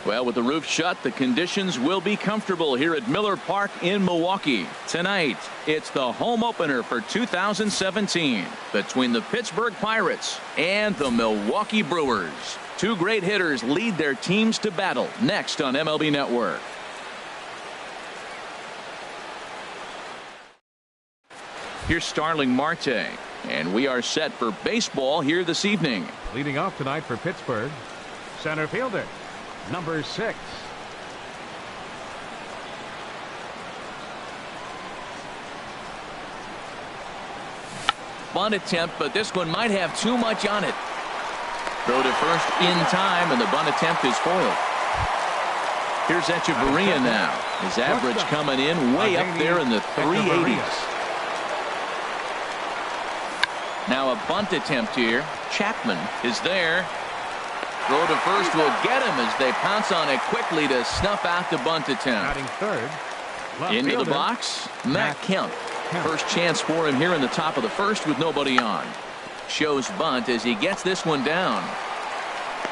Well, with the roof shut, the conditions will be comfortable here at Miller Park in Milwaukee. Tonight, it's the home opener for 2017 between the Pittsburgh Pirates and the Milwaukee Brewers. Two great hitters lead their teams to battle next on MLB Network. Here's Starling Marte, and we are set for baseball here this evening. Leading off tonight for Pittsburgh, center fielder, number 6. Bunt attempt, but this one might have too much on it. Throw to first in time, and the bunt attempt is foiled. Here's Echeverria now. His average coming in way up there in the 380s. Now a bunt attempt here. Chapman is there. Throw to first will get him as they pounce on it quickly to snuff out the bunt attempt. Third, into the box, Matt Kemp. First chance for him here in the top of the first with nobody on. Shows bunt as he gets this one down.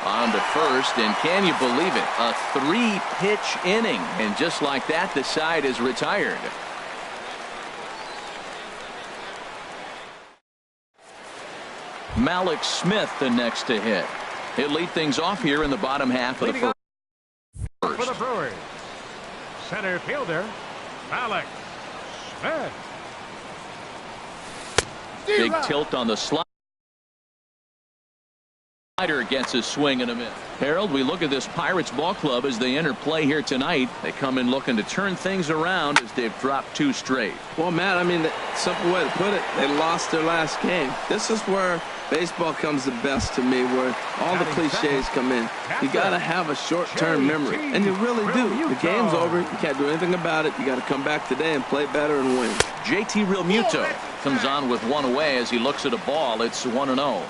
On to first, and can you believe it? A 3-pitch inning, and just like that, the side is retired. Malik Smith the next to hit. He'll lead things off here in the bottom half of the first. For the Brewers, center fielder Malik Smith. Big tilt on the slider. Gets a swing and a miss. Harold, we look at this Pirates ball club as they enter play here tonight. They come in looking to turn things around as they've dropped 2 straight. Well, Matt, I mean, the simple way to put it, they lost their last game. This is where baseball comes the best to me, where all the cliches come in. You got to have a short-term memory, and you really do. The game's over. You can't do anything about it. You got to come back today and play better and win. JT Realmuto comes on with one away as he looks at a ball. It's 1-0.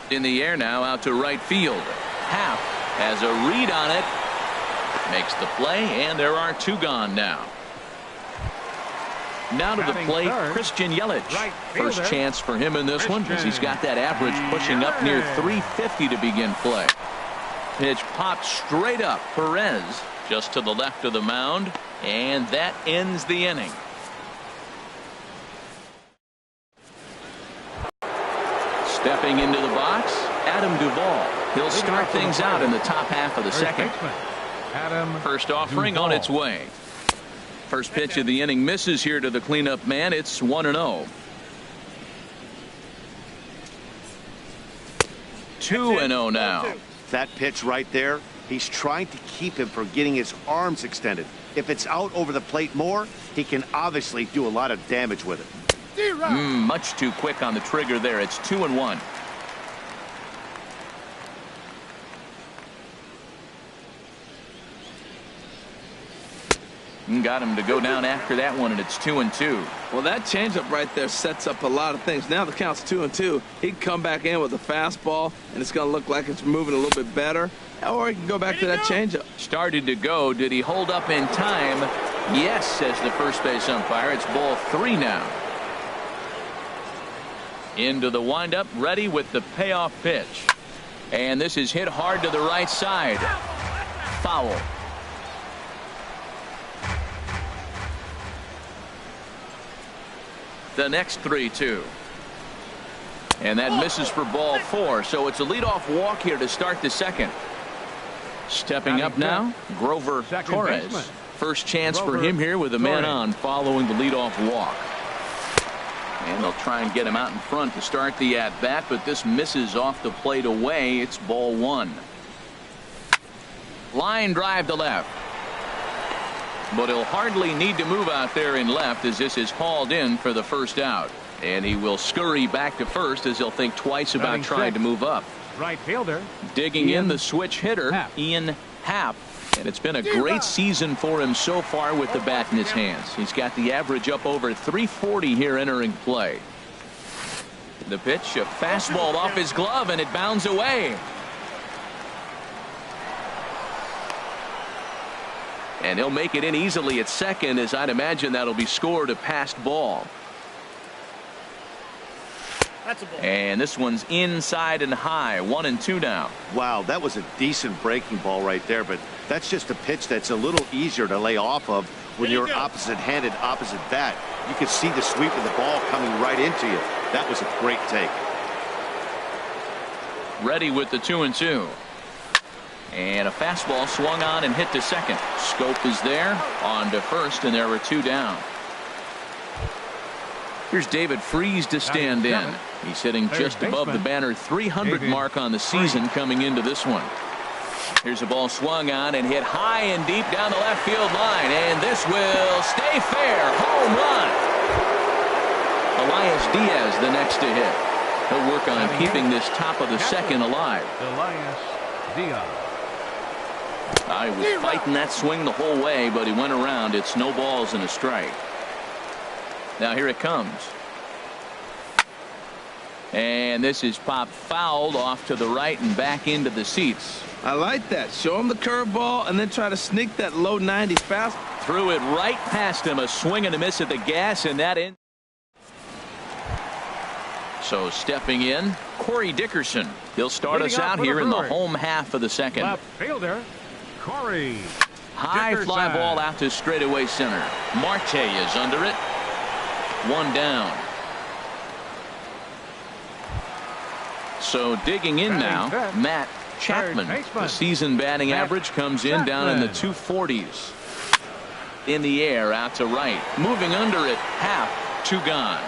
In the air now, out to right field. Happ has a read on it, makes the play, and there are 2 gone now. Now to the plate, Christian Yelich. First chance for him in this one, as he's got that average pushing up near 350 to begin play. Pitch popped straight up. Perez just to the left of the mound, and that ends the inning. Stepping into the box, Adam Duvall. He'll start things out in the top half of the second. First offering on its way. First pitch of the inning misses here to the cleanup man. It's 1-0. 2-0 now. That pitch right there, he's trying to keep him from getting his arms extended. If it's out over the plate more, he can obviously do a lot of damage with it. Much too quick on the trigger there. It's 2-1. Got him to go down after that one, and it's 2-2. Well, that changeup right there sets up a lot of things. Now the count's 2-2. He can come back in with a fastball, and it's going to look like it's moving a little bit better. Or he can go back to that changeup. Started to go. Did he hold up in time? Yes, says the first base umpire. It's ball 3 now. Into the windup, ready with the payoff pitch. And this is hit hard to the right side. Foul. The next 3-2. And that misses for ball 4. So it's a leadoff walk here to start the second. Stepping up now, Grover Torres. First chance for him here with a man on following the leadoff walk. And they'll try and get him out in front to start the at-bat, but this misses off the plate away. It's ball 1. Line drive to left. But he'll hardly need to move out there in left as this is hauled in for the first out. And he will scurry back to first as he'll think twice about trying to move up. Right fielder. Digging in the switch hitter, Ian Happ. And it's been a great season for him so far with the bat in his hands. He's got the average up over 340 here entering play. The pitch, a fastball off his glove, and it bounds away. And he'll make it in easily at second, as I'd imagine that'll be scored a passed ball. And this one's inside and high. 1-2 now. Wow, that was a decent breaking ball right there, but that's just a pitch that's a little easier to lay off of when you're opposite-handed, opposite bat. You can see the sweep of the ball coming right into you. That was a great take. Ready with the 2-2. And a fastball swung on and hit to second. Scope is there, on to first, and there were 2 down. Here's David Freese to stand in. He's hitting just above the banner 300 mark on the season coming into this one. Here's a ball swung on and hit high and deep down the left field line, and this will stay fair. Home run. Elias Diaz the next to hit. He'll work on keeping this top of the second alive. Elias Diaz. I was fighting that swing the whole way, but he went around. It's no balls and a strike. Now here it comes. And this is popped fouled off to the right and back into the seats. I like that. Show him the curveball and then try to sneak that low 90s fast. Threw it right past him. A swing and a miss at the gas, and that in. So stepping in, Corey Dickerson. He'll start us out here in the home half of the second. Left fielder, Corey High Dickerson. fly ball out to straightaway center. Marte is under it. 1 down. So digging in now, Matt Chapman. The season batting average comes in down in the 240s. In the air out to right. Moving under it, half, 2 gone.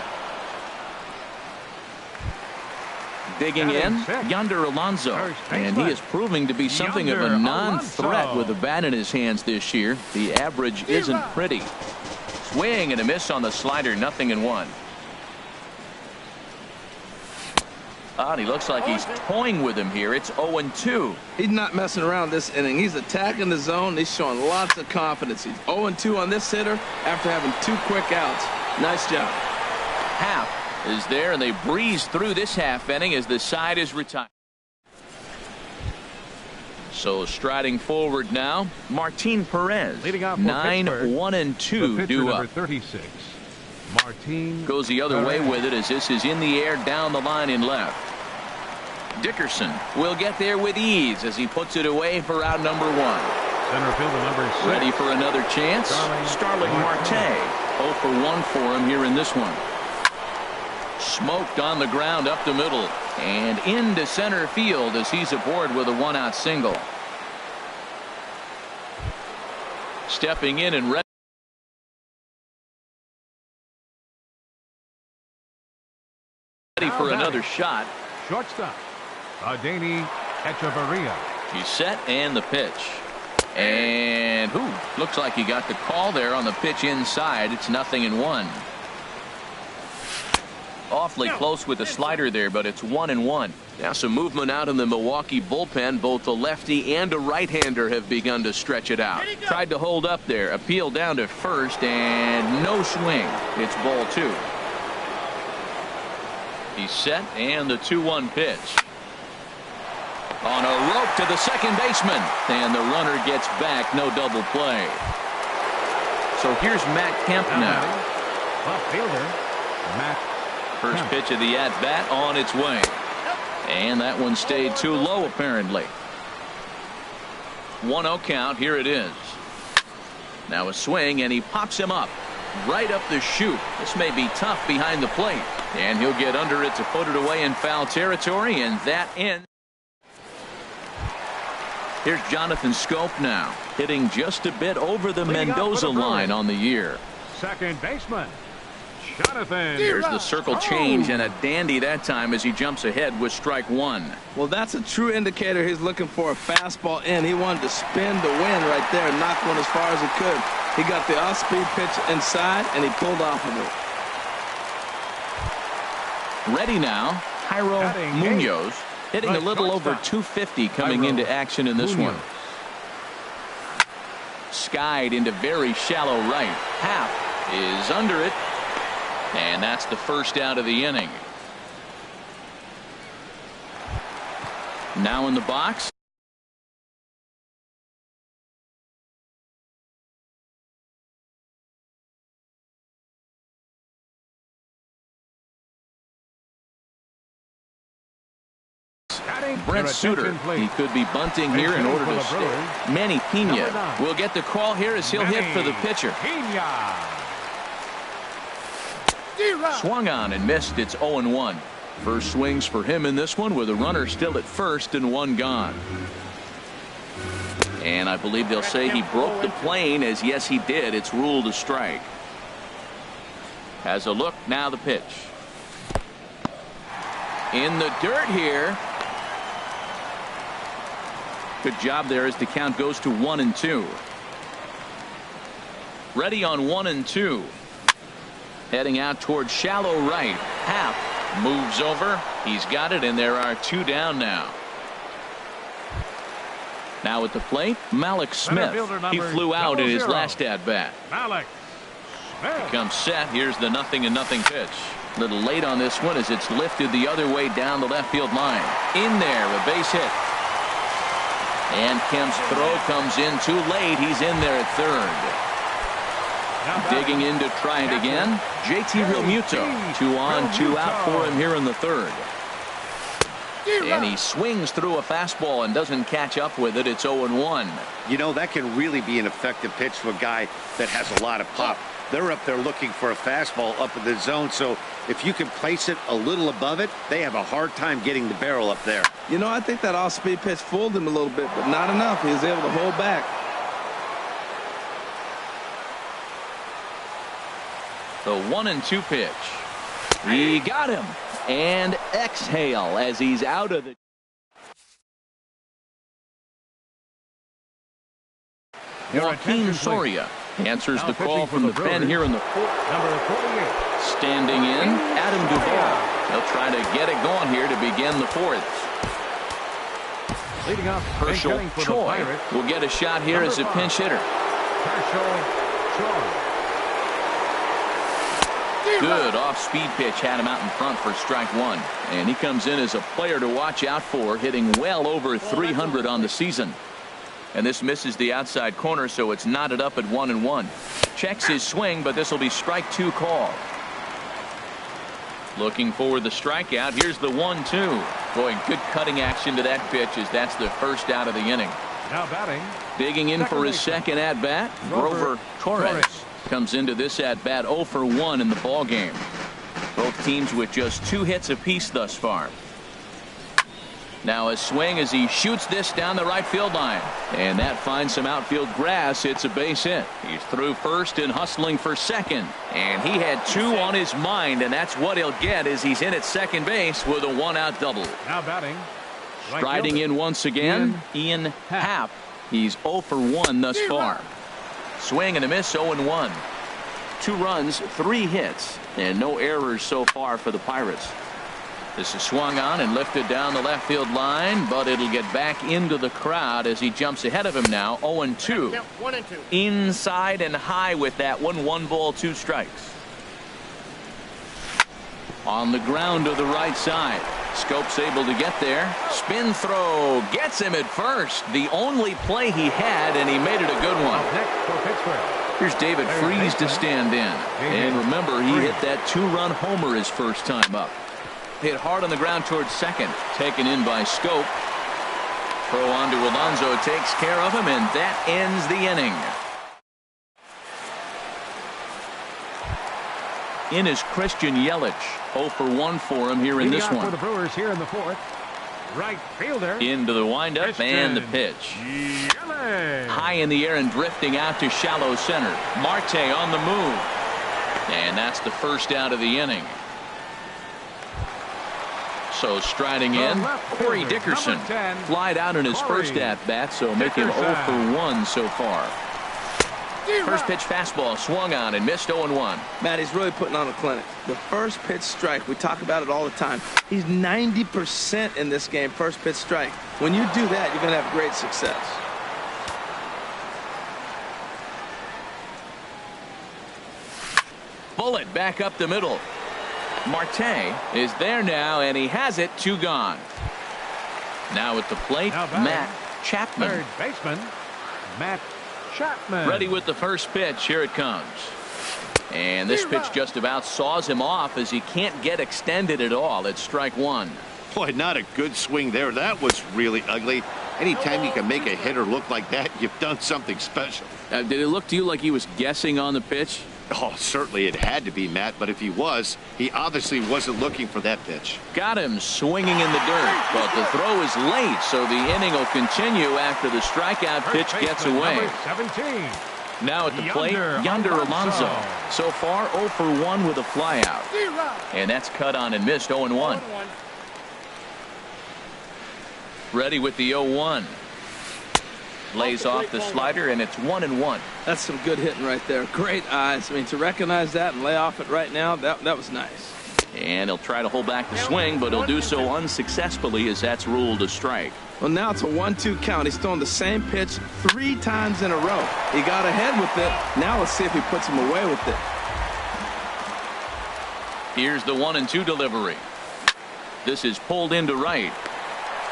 Digging in, Yonder Alonso, and he is proving to be something of a non-threat with a bat in his hands this year. The average isn't pretty. Swing and a miss on the slider, 0-1. And he looks like he's toying with him here. It's 0-2. He's not messing around this inning. He's attacking the zone. He's showing lots of confidence. He's 0-2 on this hitter after having 2 quick outs. Nice job. Half is there, and they breeze through this half inning as the side is retired. So striding forward now, Martin Perez. Leading off for 9-1-2 due up. 36. Martin goes the other way with it as this is in the air down the line in left. Dickerson will get there with ease as he puts it away for out number 1. Center fielder number 6. Ready for another chance. Starling Marte. 0 for 1 for him here in this one. Smoked on the ground up the middle and into center field as he's aboard with a 1-out single. Stepping in and ready for another shot. Shortstop Adani Echeverria. He's set and the pitch. And looks like he got the call there on the pitch inside. It's 0-1. Awfully close with the slider there, but it's 1-1. Now some movement out in the Milwaukee bullpen. Both the lefty and a right-hander have begun to stretch it out. Tried to hold up there. Appeal down to first and no swing. It's ball 2. He's set and the 2-1 pitch. On a rope to the second baseman. And the runner gets back. No double play. So here's Matt Kemp now. Left fielder Matt. First pitch of the at-bat on its way. And that one stayed too low apparently. 1-0 count. Here it is. Now a swing and he pops him up. Right up the chute. This may be tough behind the plate. And he'll get under it to put it away in foul territory, and that ends. Here's Jonathan Scope now. Hitting just a bit over the Mendoza line on the year. Second baseman Jonathan. Here's the circle change, and a dandy that time as he jumps ahead with strike 1. Well, that's a true indicator. He's looking for a fastball in. He wanted to spin the wind right there and knock one as far as he could. He got the off-speed pitch inside, and he pulled off of it. Ready now, Jairo Munoz, hitting a little over 250 coming into action in this one. Skied into very shallow right. Half is under it. And that's the first out of the inning. Now in the box. Brent Suter. He could be bunting here in order to stay. Manny Pena will get the call here as he'll hit for the pitcher. Swung on and missed. It's 0-1. First swings for him in this one with a runner still at first and one gone. And I believe they'll say he broke the plane, as yes he did. It's ruled a strike. Has a look, now the pitch. In the dirt here. Good job there as the count goes to 1-2. Ready on 1-2. Heading out towards shallow right. Happ moves over. He's got it, and there are two down now. Now at the plate, Malik Smith. He flew out in his last at-bat. Malik Smith. Comes set. Here's the 0-0 pitch. A little late on this one as it's lifted the other way down the left field line. In there, a base hit. And Kemp's throw comes in too late. He's in there at third. Digging in to try it again. JT Realmuto. 2 on, 2 out for him here in the third. And he swings through a fastball and doesn't catch up with it. It's 0-1. You know, that can really be an effective pitch to a guy that has a lot of pop. They're up there looking for a fastball up in the zone, so if you can place it a little above it, they have a hard time getting the barrel up there. You know, I think that off-speed pitch fooled him a little bit, but not enough. He was able to hold back. The 1-2 pitch. He got him. And exhale as he's out of the. Joaquin Soria answers the call from the pen here in the fourth. Number 48. Standing in, Adam Duvall. He'll try to get it going here to begin the fourth. Leading off, Herschel Choi will get a shot here as a pinch hitter. Herschel Choi. Good off-speed pitch had him out in front for strike one. And he comes in as a player to watch out for, hitting well over 300 on the season. And this misses the outside corner, so it's knotted up at 1-1. Checks his swing, but this will be strike two call. Looking for the strikeout. Here's the 1-2. Boy, good cutting action to that pitch as that's the first out of the inning. Now batting. Digging in for his second at-bat, Grover Torres. Comes into this at-bat 0 for 1 in the ball game. Both teams with just 2 hits apiece thus far. Now a swing as he shoots this down the right field line. And that finds some outfield grass. It's a base hit. He's through first and hustling for second. And he had 2 on his mind, and that's what he'll get as he's in at second base with a 1-out double. Now batting. Striding in once again, Ian Happ. He's 0 for 1 thus far. Swing and a miss, 0-1. 2 runs, 3 hits, and no errors so far for the Pirates. This is swung on and lifted down the left field line, but it'll get back into the crowd as he jumps ahead of him now. 0-2. Inside and high with that one. 1 ball, 2 strikes. On the ground to the right side. Scope's able to get there. Spin throw gets him at first. The only play he had, and he made it a good one. Here's David Freese to stand in. And remember, he hit that 2-run homer his first time up. Hit hard on the ground towards second. Taken in by Scope. Throw on to Alonso takes care of him, and that ends the inning. In is Christian Yelich. 0 for 1 for him here in this one. For the Brewers here in the fourth. Right fielder. Into the windup and the pitch. High in the air and drifting out to shallow center. Marte on the move. And that's the first out of the inning. So striding in, Corey Dickerson. Flied out in his first at-bat, so make him 0 for 1 so far. First pitch fastball swung on and missed 0-1. Matt, he's really putting on a clinic. The first pitch strike, we talk about it all the time. He's 90% in this game, first pitch strike. When you do that, you're going to have great success. Bullet back up the middle. Marte is there now, and he has it. 2 gone. Now at the plate, Matt Chapman. Third baseman, Matt Chapman. Ready with the first pitch. Here it comes. And this pitch just about saws him off as he can't get extended at all. It's strike 1. Boy, not a good swing there. That was really ugly. Anytime you can make a hitter look like that, you've done something special. Did it look to you like he was guessing on the pitch? Oh, certainly it had to be, Matt, but if he was, he obviously wasn't looking for that pitch. Got him swinging in the dirt, but the throw is late, so the inning will continue after the strikeout pitch gets away. Number 17. Now at the plate, Yonder Alonso. So far, 0 for 1 with a flyout. And that's cut on and missed 0-1. Ready with the 0-1. Lays off the slider, and it's 1-1. That's some good hitting right there. Great eyes. I mean, to recognize that and lay off it right now, that was nice. And he'll try to hold back the swing, but he'll do so unsuccessfully as that's ruled a strike. Well, now it's a 1-2 count. He's throwing the same pitch 3 times in a row. He got ahead with it. Now let's see if he puts him away with it. Here's the 1-2 delivery. This is pulled into right.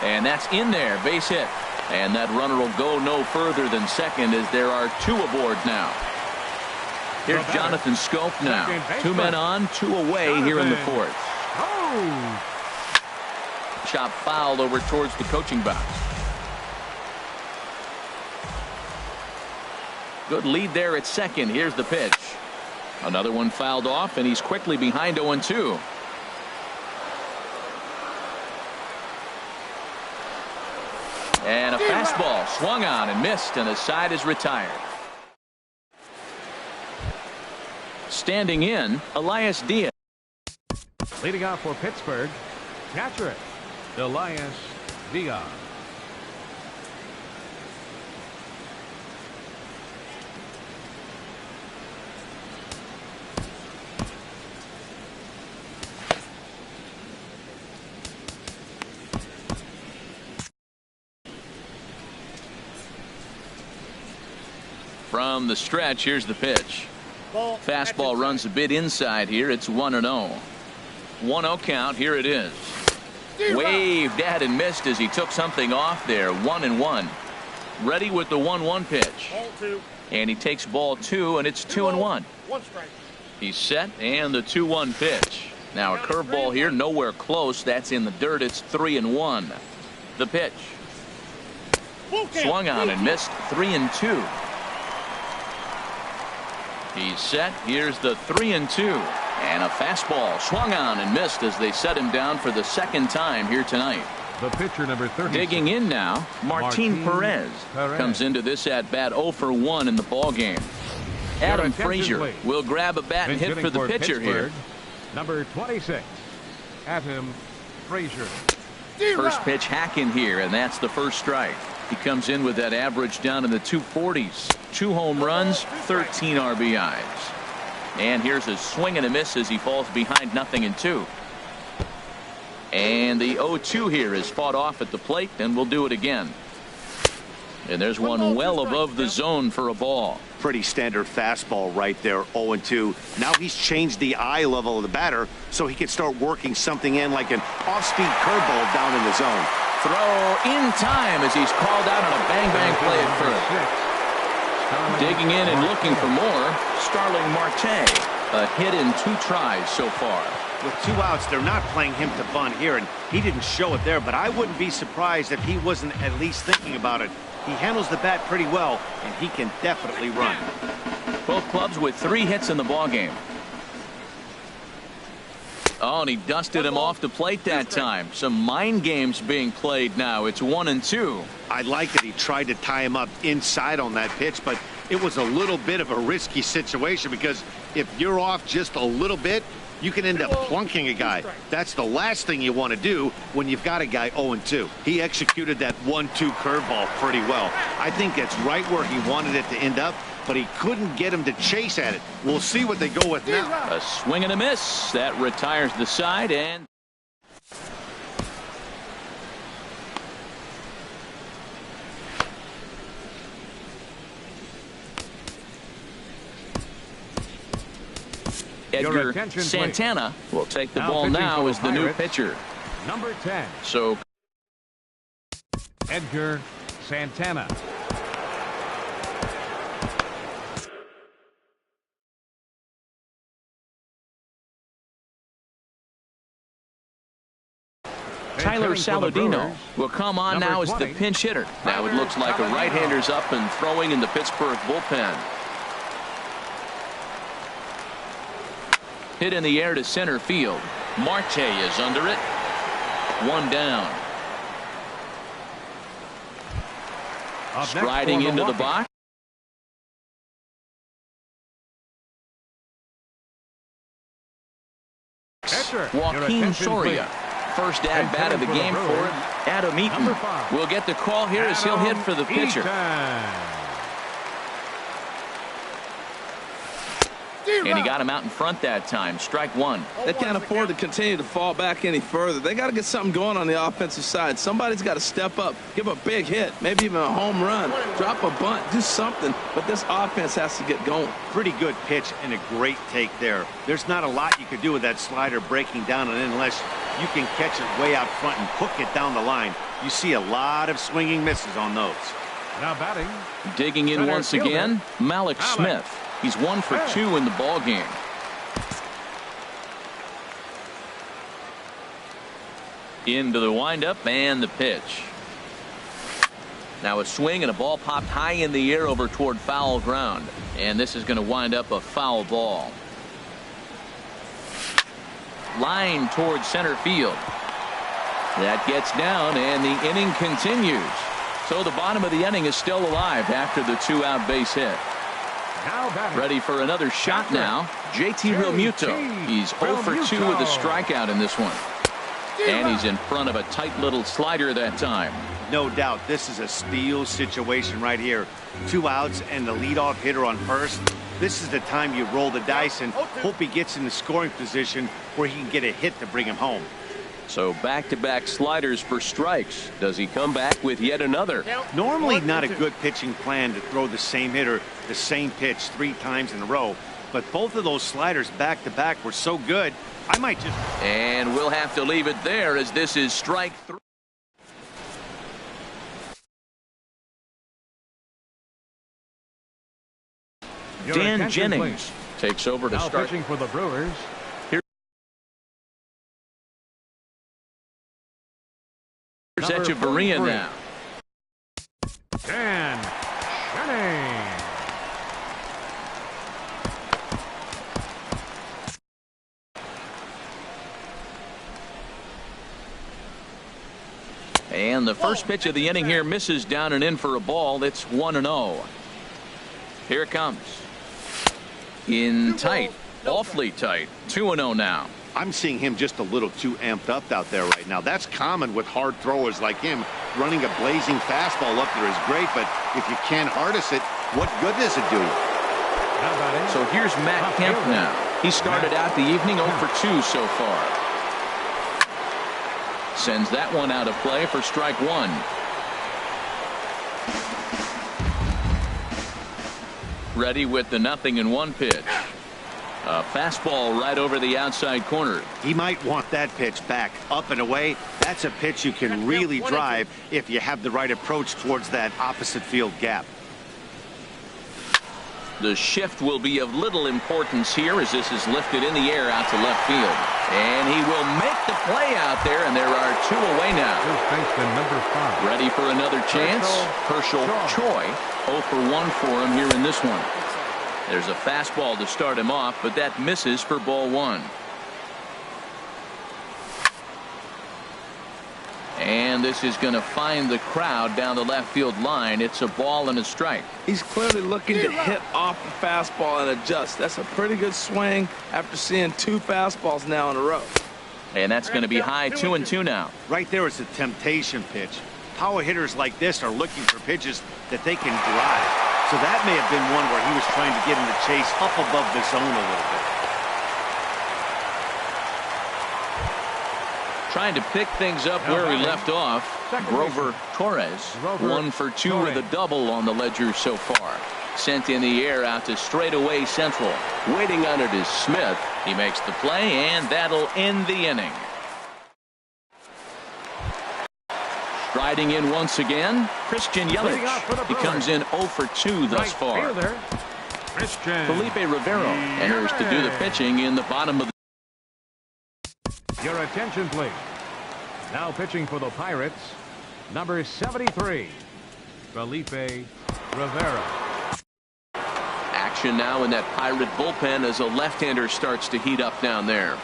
And that's in there. Base hit. And that runner will go no further than second as there are 2 aboard now. Here's Jonathan Scope now. 2 men on, 2 away here in the 4th. Oh! Chop fouled over towards the coaching box. Good lead there at second. Here's the pitch. Another one fouled off, and he's quickly behind 0-2. And a fastball swung on and missed, and the side is retired. Standing in, Elias Diaz. Leading off for Pittsburgh, catcher, Elias Diaz. From the stretch, here's the pitch. Fastball runs a bit inside here. It's 1-0. 1-0 count. Here it is. Waved at and missed as he took something off there. 1-1. Ready with the 1-1 pitch. And he takes ball 2, and it's 2-1. He's set, and the 2-1 pitch. Now a curveball here, nowhere close. That's in the dirt. It's 3-1. The pitch. Swung on and missed. 3-2. He's set. Here's the 3-2. And a fastball swung on and missed as they set him down for the second time here tonight. The pitcher number 30. Digging in now, Martin Perez comes into this at bat 0 for 1 in the ball game. Adam Frazier will grab a bat and hit for the pitcher here. Number 26, Adam Frazier. First pitch hack in here, and that's the first strike. He comes in with that average down in the 240s. 2 home runs, 13 RBIs. And here's a swing and a miss as he falls behind 0-2. And the 0-2 here is fought off at the plate, and we'll do it again. And there's one well above the zone for a ball. Pretty standard fastball right there, 0-2. Now he's changed the eye level of the batter so he can start working something in like an off-speed curveball down in the zone. Throw in time as he's called out on a bang-bang play at first. Digging in and looking for more, Starling Marte. A hit in 2 tries so far. With 2 outs, they're not playing him to bunt here, and he didn't show it there, but I wouldn't be surprised if he wasn't at least thinking about it. He handles the bat pretty well, and he can definitely run. Both clubs with 3 hits in the ballgame. Oh, and he dusted him off the plate that time. Some mind games being played now. It's 1-2. I like that he tried to tie him up inside on that pitch, but it was a little bit of a risky situation because if you're off just a little bit, you can end up plunking a guy. That's the last thing you want to do when you've got a guy 0-2. He executed that 1-2 curveball pretty well. I think that's right where he wanted it to end up, but he couldn't get him to chase at it. We'll see what they go with now. A swing and a miss. That retires the side, and Edgar Santana will take the ball now as the new pitcher. Number 10. So Edgar Santana. Tyler hitting for the Saladino Brewers, will come on number now as the 20. pinch hitter. Now it looks like a Saladino. right-hander's up and throwing in the Pittsburgh bullpen. Hit in the air to center field. Marte is under it. One down. Up next Striding for into the Milwaukee. box. Pitcher, your Joaquin attention, Soria. please. First at bat of the game for Adam Eaton. Number 5. Will get the call here as he'll hit for the pitcher. Eaton. And he got him out in front that time. Strike one. They can't afford to continue to fall back any further. They got to get something going on the offensive side. Somebody's got to step up, give a big hit, maybe even a home run, drop a bunt, do something. But this offense has to get going. Pretty good pitch and a great take there. There's not a lot you could do with that slider breaking down, and unless you can catch it way out front and hook it down the line, you see a lot of swinging misses on those. Now batting. Digging in Center once fielder, again, Malik Smith. He's 1 for 2 in the ball game. Into the windup and the pitch. Now a swing and a ball popped high in the air over toward foul ground. And this is going to wind up a foul ball. Line towards center field. That gets down and the inning continues. So the bottom of the inning is still alive after the 2-out base hit. Now batting. Ready for another shot now. JT Realmuto. He's 0 for 2 with a strikeout in this one. And he's in front of a tight little slider that time. No doubt this is a steal situation right here. 2 outs and the leadoff hitter on first. This is the time you roll the dice and hope he gets in the scoring position where he can get a hit to bring him home. So back-to-back sliders for strikes. Does he come back with yet another? Normally not a good pitching plan to throw the same hitter the same pitch 3 times in a row. But both of those sliders back-to-back were so good, I might just... And we'll have to leave it there as this is strike 3. Your Dan attention, Jennings please. takes over to Now start. pitching for the Brewers. Here's Number Echeverria 43. now. Dan Jennings. And the first pitch of the inning here misses down and in for a ball. It's 1-0. Here it comes. In tight. Awfully tight. 2-0 now. I'm seeing him just a little too amped up out there right now. That's common with hard throwers like him. Running a blazing fastball up there is great, but if you can't harness it, what good does it do you? So here's Matt Kemp now. He started out the evening 0 for 2 so far. Sends that one out of play for strike 1. Ready with the 0-1 pitch. A fastball right over the outside corner. He might want that pitch back up and away. That's a pitch you can really drive if you have the right approach towards that opposite field gap. The shift will be of little importance here as this is lifted in the air out to left field. And he will make the play out there, and there are 2 away now. First baseman number 5. Ready for another chance. Herschel Choi 0 for 1 for him here in this one. There's a fastball to start him off, but that misses for ball 1. And this is going to find the crowd down the left field line. It's a ball and a strike. He's clearly looking to hit off the fastball and adjust. That's a pretty good swing after seeing 2 fastballs now in a row. And that's going to be high 2-2 now. Right there is a temptation pitch. Power hitters like this are looking for pitches that they can drive. So that may have been one where he was trying to get him to chase up above the zone a little bit. Trying to pick things up where we left off. Grover Torres 1 for 2 with a double on the ledger so far. Sent in the air out to straightaway central. Waiting on it is Smith. He makes the play, and that'll end the inning. Striding in once again, Christian Yelich. He comes in 0 for 2 thus far. Felipe Rivero enters to do the pitching in the bottom of the... Your attention, please. Now pitching for the Pirates, number 73, Felipe Rivera. Action now in that Pirate bullpen as a left-hander starts to heat up down there.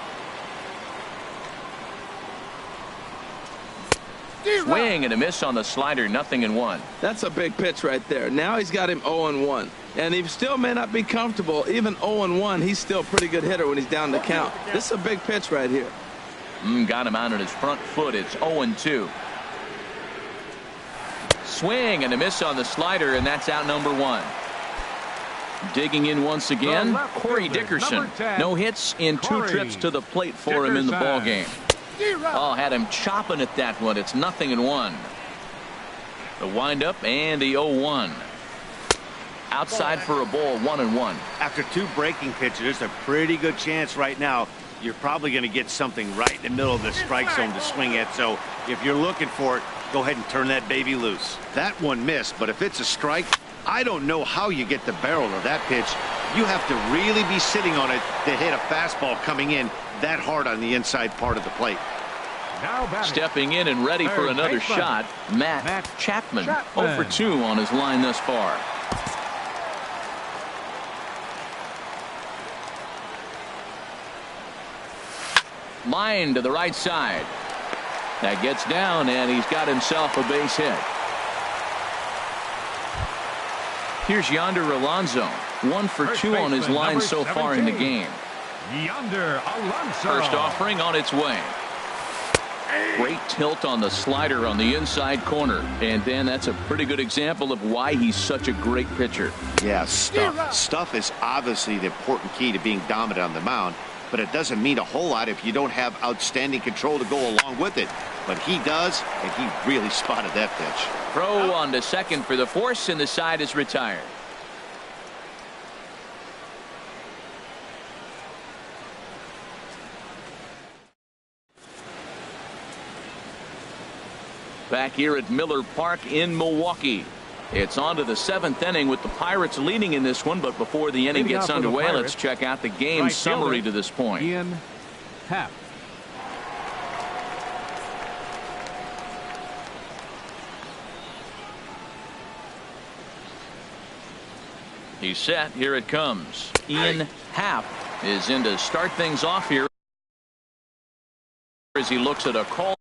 Swing and a miss on the slider, 0-1. That's a big pitch right there. Now he's got him 0-1. And he still may not be comfortable. Even 0-1, he's still a pretty good hitter when he's down the count. This is a big pitch right here. Got him out on his front foot. It's 0-2. Swing and a miss on the slider, and that's out number 1. Digging in once again, Corey Dickerson. No hits in 2 trips to the plate for him in the ball game. Oh, had him chopping at that one. It's 0-1. The windup and the 0-1. Outside for a ball, 1-1. After 2 breaking pitches, there's a pretty good chance right now you're probably going to get something right in the middle of the strike zone to swing at. So if you're looking for it, go ahead and turn that baby loose. That one missed, but if it's a strike, I don't know how you get the barrel of that pitch. You have to really be sitting on it to hit a fastball coming in that hard on the inside part of the plate. Stepping in and ready for another shot, Matt Chapman. 0-for-2 on his line thus far. Line to the right side. That gets down, and he's got himself a base hit. Here's Yonder Alonso. 1-for-2 on his line so far in the game. Yonder Alonso. First offering on its way. Great tilt on the slider on the inside corner. And Dan, that's a pretty good example of why he's such a great pitcher. Yeah, stuff. Stuff is obviously the important key to being dominant on the mound. But it doesn't mean a whole lot if you don't have outstanding control to go along with it. But he does, and he really spotted that pitch. Throw on to second for the force, and the side is retired. Back here at Miller Park in Milwaukee. It's on to the 7th inning with the Pirates leading in this one, but before the inning gets underway, let's check out the game summary to this point. Ian Happ. He's set. Here it comes. Ian Happ is in to start things off here as he looks at a call.